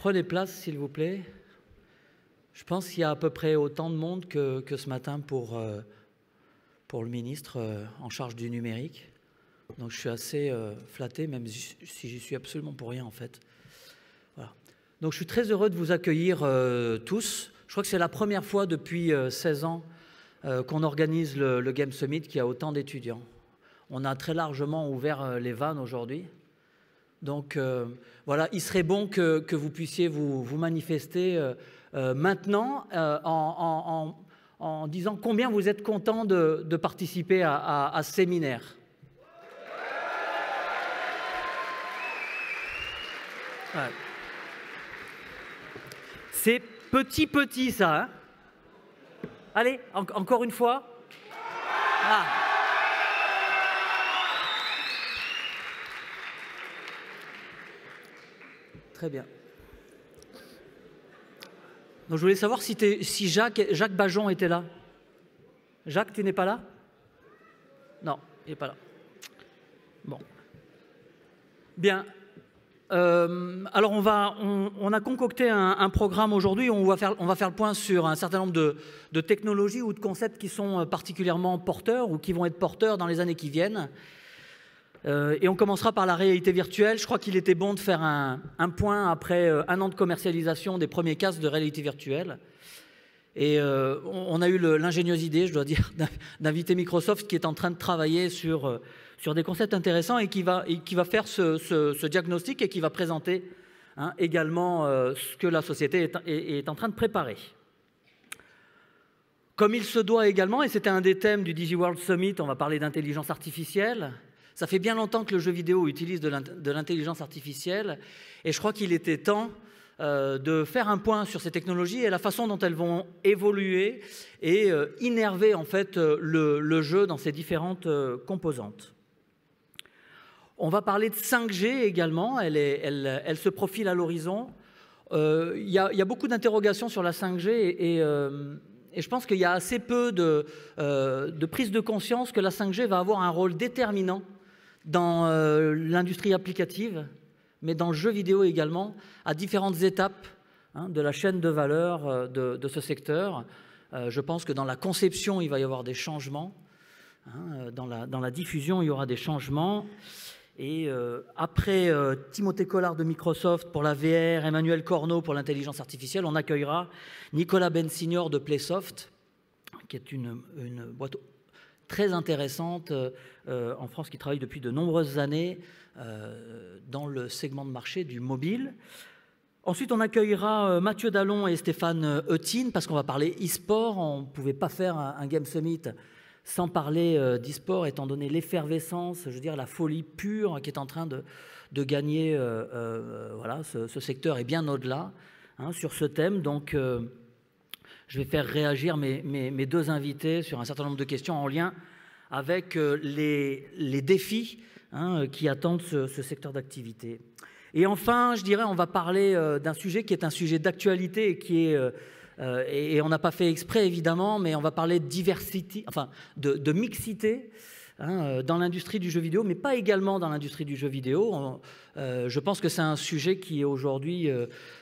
Prenez place, s'il vous plaît. Je pense qu'il y a à peu près autant de monde que ce matin pour le ministre en charge du numérique. Donc je suis assez flatté, même si j'y suis absolument pour rien en fait. Voilà. Donc je suis très heureux de vous accueillir tous. Je crois que c'est la première fois depuis 16 ans qu'on organise le Game Summit qui a autant d'étudiants. On a très largement ouvert les vannes aujourd'hui. Donc voilà, il serait bon que vous puissiez vous manifester maintenant en disant combien vous êtes content de participer à ce séminaire. Ouais. C'est petit ça, hein? Allez, encore une fois. Ah. Très bien. Donc je voulais savoir si Jacques Bajon était là. Jacques, tu n'es pas là? Non, il n'est pas là. Bon. Bien. Alors on a concocté un programme aujourd'hui où on va faire le point sur un certain nombre de technologies ou de concepts qui sont particulièrement porteurs ou qui vont être porteurs dans les années qui viennent. Et on commencera par la réalité virtuelle. Je crois qu'il était bon de faire un point après un an de commercialisation des premiers casques de réalité virtuelle. Et on a eu l'ingénieuse idée, je dois dire, d'inviter Microsoft qui est en train de travailler sur des concepts intéressants et qui va faire ce diagnostic et qui va présenter également ce que la société est en train de préparer. Comme il se doit également, et c'était un des thèmes du DigiWorld Summit, on va parler d'intelligence artificielle. Ça fait bien longtemps que le jeu vidéo utilise de l'intelligence artificielle et je crois qu'il était temps de faire un point sur ces technologies et la façon dont elles vont évoluer et innerver en fait le jeu dans ses différentes composantes. On va parler de 5G également, elle se profile à l'horizon. Il y a beaucoup d'interrogations sur la 5G et je pense qu'il y a assez peu de prise de conscience que la 5G va avoir un rôle déterminant dans l'industrie applicative, mais dans le jeu vidéo également, à différentes étapes de la chaîne de valeur de ce secteur. Je pense que dans la conception, il va y avoir des changements. Dans la diffusion, il y aura des changements. Et après Timothée Collard de Microsoft pour la VR, Emmanuel Corneau pour l'intelligence artificielle, on accueillera Nicolas Bensignor de Playsoft, qui est une boîte très intéressante en France qui travaille depuis de nombreuses années dans le segment de marché du mobile. Ensuite, on accueillera Mathieu Dallon et Stéphane Eutin parce qu'on va parler e-sport. On ne pouvait pas faire un Game Summit sans parler d'e-sport, étant donné l'effervescence, je veux dire la folie pure qui est en train de gagner voilà, ce secteur et bien au-delà sur ce thème. Donc, je vais faire réagir mes deux invités sur un certain nombre de questions en lien avec les défis qui attendent ce secteur d'activité. Et enfin, je dirais, on va parler d'un sujet qui est un sujet d'actualité et qui est... et on n'a pas fait exprès évidemment, mais on va parler de diversité, enfin de mixité dans l'industrie du jeu vidéo, mais pas également dans l'industrie du jeu vidéo. Je pense que c'est un sujet qui aujourd'hui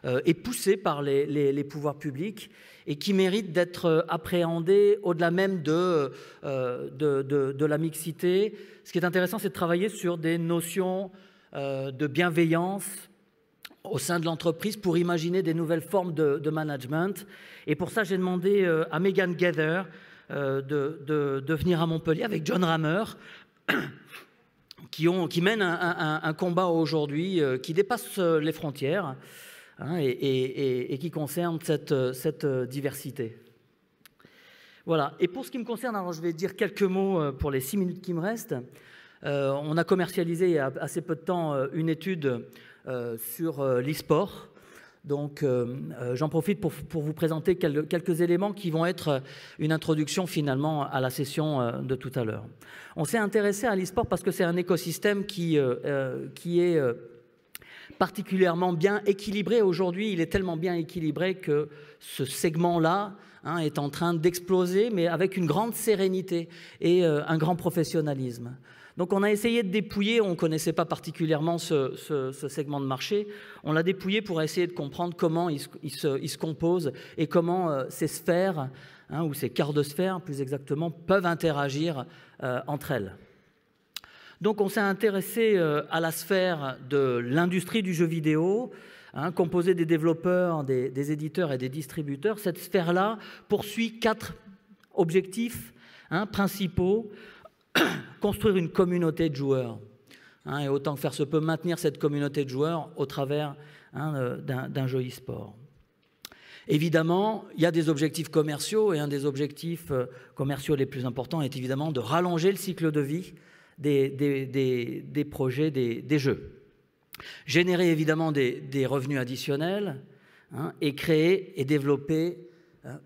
est poussé par les pouvoirs publics et qui mérite d'être appréhendé au-delà même de la mixité. Ce qui est intéressant, c'est de travailler sur des notions de bienveillance au sein de l'entreprise pour imaginer des nouvelles formes de management. Et pour ça, j'ai demandé à Megan Gather de venir à Montpellier avec John Rammer, qui mènent un combat aujourd'hui qui dépasse les frontières et qui concerne cette diversité. Voilà. Et pour ce qui me concerne, alors je vais dire quelques mots pour les 6 minutes qui me restent. On a commercialisé il y a assez peu de temps une étude sur l'e-sport. Donc, j'en profite pour vous présenter quelques éléments qui vont être une introduction finalement à la session de tout à l'heure. On s'est intéressé à l'e-sport parce que c'est un écosystème qui est particulièrement bien équilibré. Aujourd'hui, il est tellement bien équilibré que ce segment-là est en train d'exploser, mais avec une grande sérénité et un grand professionnalisme. Donc on a essayé de dépouiller, on ne connaissait pas particulièrement ce segment de marché, on l'a dépouillé pour essayer de comprendre comment il se compose et comment ces sphères, ou ces quarts de sphère plus exactement, peuvent interagir entre elles. Donc on s'est intéressé à la sphère de l'industrie du jeu vidéo, composée des développeurs, des éditeurs et des distributeurs. Cette sphère-là poursuit 4 objectifs principaux. Construire une communauté de joueurs, et autant que faire se peut, maintenir cette communauté de joueurs au travers d'un jeu e-sport. Évidemment, il y a des objectifs commerciaux, et un des objectifs commerciaux les plus importants est évidemment de rallonger le cycle de vie des projets, des jeux. Générer évidemment des revenus additionnels, et créer et développer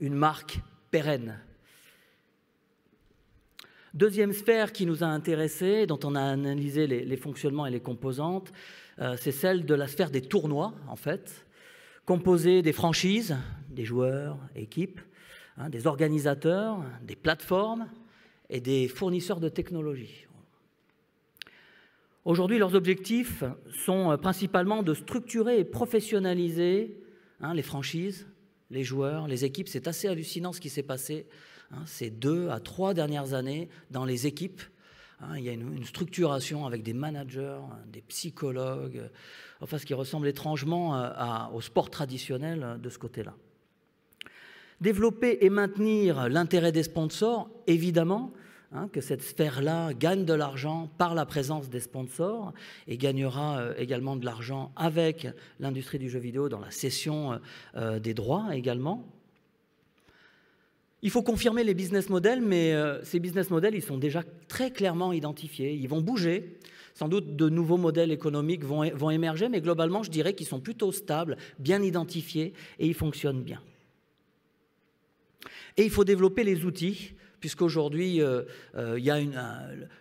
une marque pérenne. Deuxième sphère qui nous a intéressés, dont on a analysé les fonctionnements et les composantes, c'est celle de la sphère des tournois, en fait, composée des franchises, des joueurs, équipes, des organisateurs, des plateformes et des fournisseurs de technologies. Aujourd'hui, leurs objectifs sont principalement de structurer et professionnaliser les franchises, les joueurs, les équipes. C'est assez hallucinant ce qui s'est passé ces 2 à 3 dernières années dans les équipes. Il y a une structuration avec des managers, des psychologues, enfin ce qui ressemble étrangement au sport traditionnel de ce côté-là. Développer et maintenir l'intérêt des sponsors, évidemment, que cette sphère-là gagne de l'argent par la présence des sponsors et gagnera également de l'argent avec l'industrie du jeu vidéo dans la cession des droits également. Il faut confirmer les business models, mais ces business models, ils sont déjà très clairement identifiés. Ils vont bouger. Sans doute, de nouveaux modèles économiques vont émerger, mais globalement, je dirais qu'ils sont plutôt stables, bien identifiés, et ils fonctionnent bien. Et il faut développer les outils, puisqu'aujourd'hui, il y a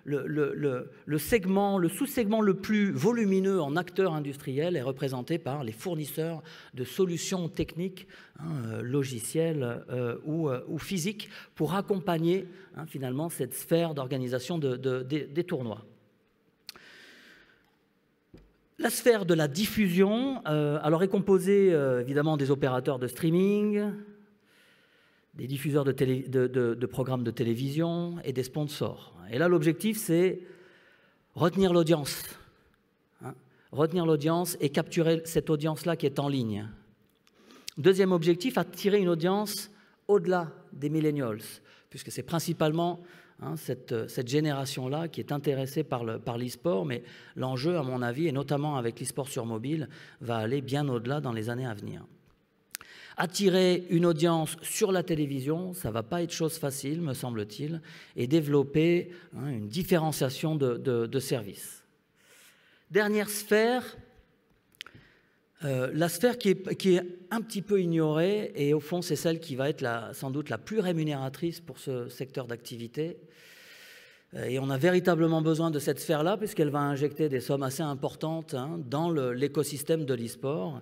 le sous-segment le plus volumineux en acteurs industriels est représenté par les fournisseurs de solutions techniques, logicielles ou physiques, pour accompagner finalement cette sphère d'organisation des tournois. La sphère de la diffusion alors est composée évidemment des opérateurs de streaming, des diffuseurs de programmes de télévision et des sponsors. Et là, l'objectif, c'est retenir l'audience. Retenir l'audience et capturer cette audience-là qui est en ligne. Deuxième objectif, attirer une audience au-delà des millennials, puisque c'est principalement cette génération-là qui est intéressée par l'e-sport, mais l'enjeu, à mon avis, et notamment avec l'e-sport sur mobile, va aller bien au-delà dans les années à venir. Attirer une audience sur la télévision, ça ne va pas être chose facile, me semble-t-il, et développer une différenciation de services. Dernière sphère, la sphère qui est un petit peu ignorée, et au fond c'est celle qui va être sans doute la plus rémunératrice pour ce secteur d'activité. Et on a véritablement besoin de cette sphère-là, puisqu'elle va injecter des sommes assez importantes dans l'écosystème de l'e-sport.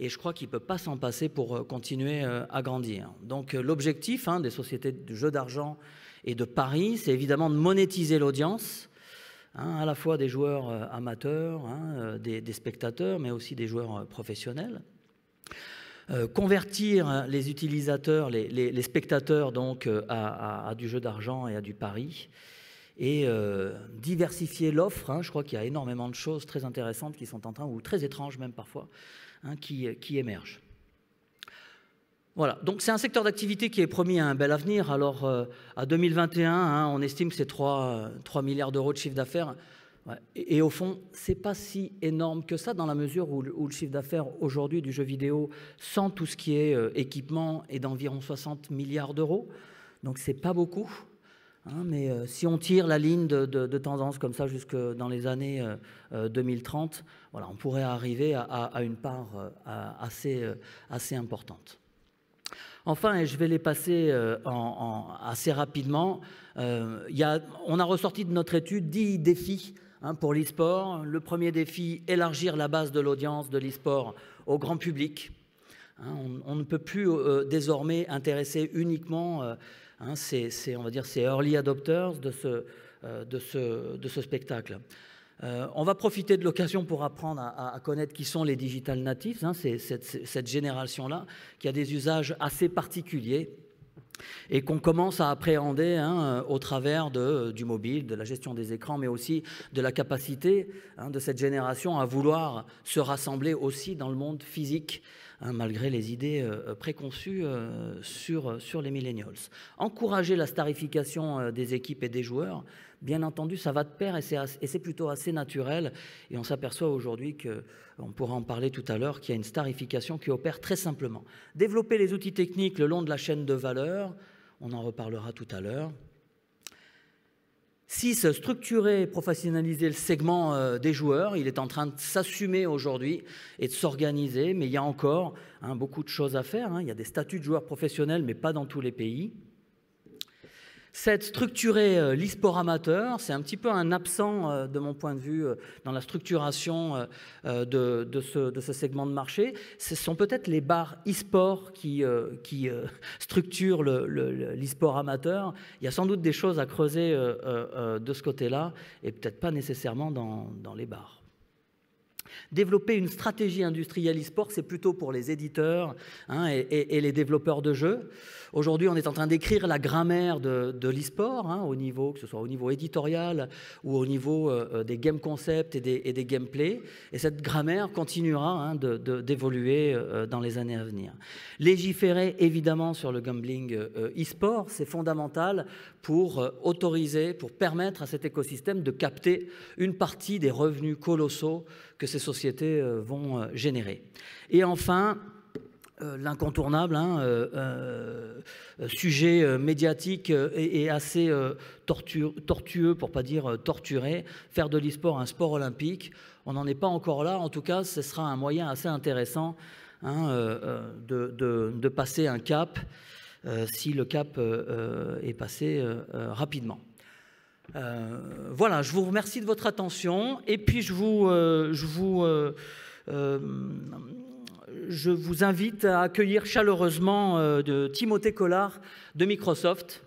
Et je crois qu'il ne peut pas s'en passer pour continuer à grandir. Donc l'objectif des sociétés de jeux d'argent et de paris, c'est évidemment de monétiser l'audience, à la fois des joueurs amateurs, des spectateurs, mais aussi des joueurs professionnels. Convertir les utilisateurs, les spectateurs donc, à du jeu d'argent et à du pari. Et diversifier l'offre. Je crois qu'il y a énormément de choses très intéressantes qui sont en train, ou très étranges même parfois, qui émergent. Voilà, donc c'est un secteur d'activité qui est promis à un bel avenir. Alors, à 2021, on estime que c'est 3 milliards d'euros de chiffre d'affaires. Ouais. Et au fond, ce n'est pas si énorme que ça, dans la mesure où le chiffre d'affaires aujourd'hui du jeu vidéo, sans tout ce qui est équipement, est d'environ 60 milliards d'euros. Donc, ce n'est pas beaucoup. Mais si on tire la ligne de tendance comme ça jusque dans les années 2030, voilà, on pourrait arriver à une part assez importante. Enfin, et je vais les passer assez rapidement, on a ressorti de notre étude 10 défis pour l'e-sport. Le premier défi, élargir la base de l'audience de l'e-sport au grand public. On ne peut plus désormais intéresser uniquement on va dire, ces early adopters de de ce spectacle. On va profiter de l'occasion pour apprendre à connaître qui sont les digital natives, hein, c'est cette génération-là qui a des usages assez particuliers et qu'on commence à appréhender hein, au travers du mobile, de la gestion des écrans, mais aussi de la capacité hein, de cette génération à vouloir se rassembler aussi dans le monde physique, hein, malgré les idées préconçues sur les millennials. Encourager la starification des équipes et des joueurs, bien entendu, ça va de pair et c'est plutôt assez naturel. Et on s'aperçoit aujourd'hui, on pourra en parler tout à l'heure, qu'il y a une starification qui opère très simplement. Développer les outils techniques le long de la chaîne de valeur, on en reparlera tout à l'heure. 6. Structurer et professionnaliser le segment des joueurs. Il est en train de s'assumer aujourd'hui et de s'organiser, mais il y a encore hein, beaucoup de choses à faire. Hein. Il y a des statuts de joueurs professionnels, mais pas dans tous les pays. 7. Structurer l'e-sport amateur, c'est un petit peu un absent de mon point de vue dans la structuration de ce segment de marché. Ce sont peut-être les bars e-sport qui structurent l'e-sport amateur. Il y a sans doute des choses à creuser de ce côté-là et peut-être pas nécessairement dans les bars. Développer une stratégie industrielle e-sport, c'est plutôt pour les éditeurs hein, et les développeurs de jeux. Aujourd'hui, on est en train d'écrire la grammaire de l'e-sport, hein, que ce soit au niveau éditorial ou au niveau des game concepts et des gameplays. Et cette grammaire continuera hein, d'évoluer dans les années à venir. Légiférer, évidemment, sur le gambling e-sport, c'est fondamental pour autoriser, pour permettre à cet écosystème de capter une partie des revenus colossaux que ces sociétés vont générer. Et enfin, l'incontournable, hein, sujet médiatique et assez tortueux, pour ne pas dire torturé, faire de l'e-sport un sport olympique. On n'en est pas encore là. En tout cas, ce sera un moyen assez intéressant hein, de passer un cap, si le cap est passé rapidement. Voilà, je vous remercie de votre attention et puis je vous invite à accueillir chaleureusement Timothée Collard de Microsoft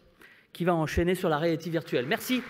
qui va enchaîner sur la réalité virtuelle. Merci.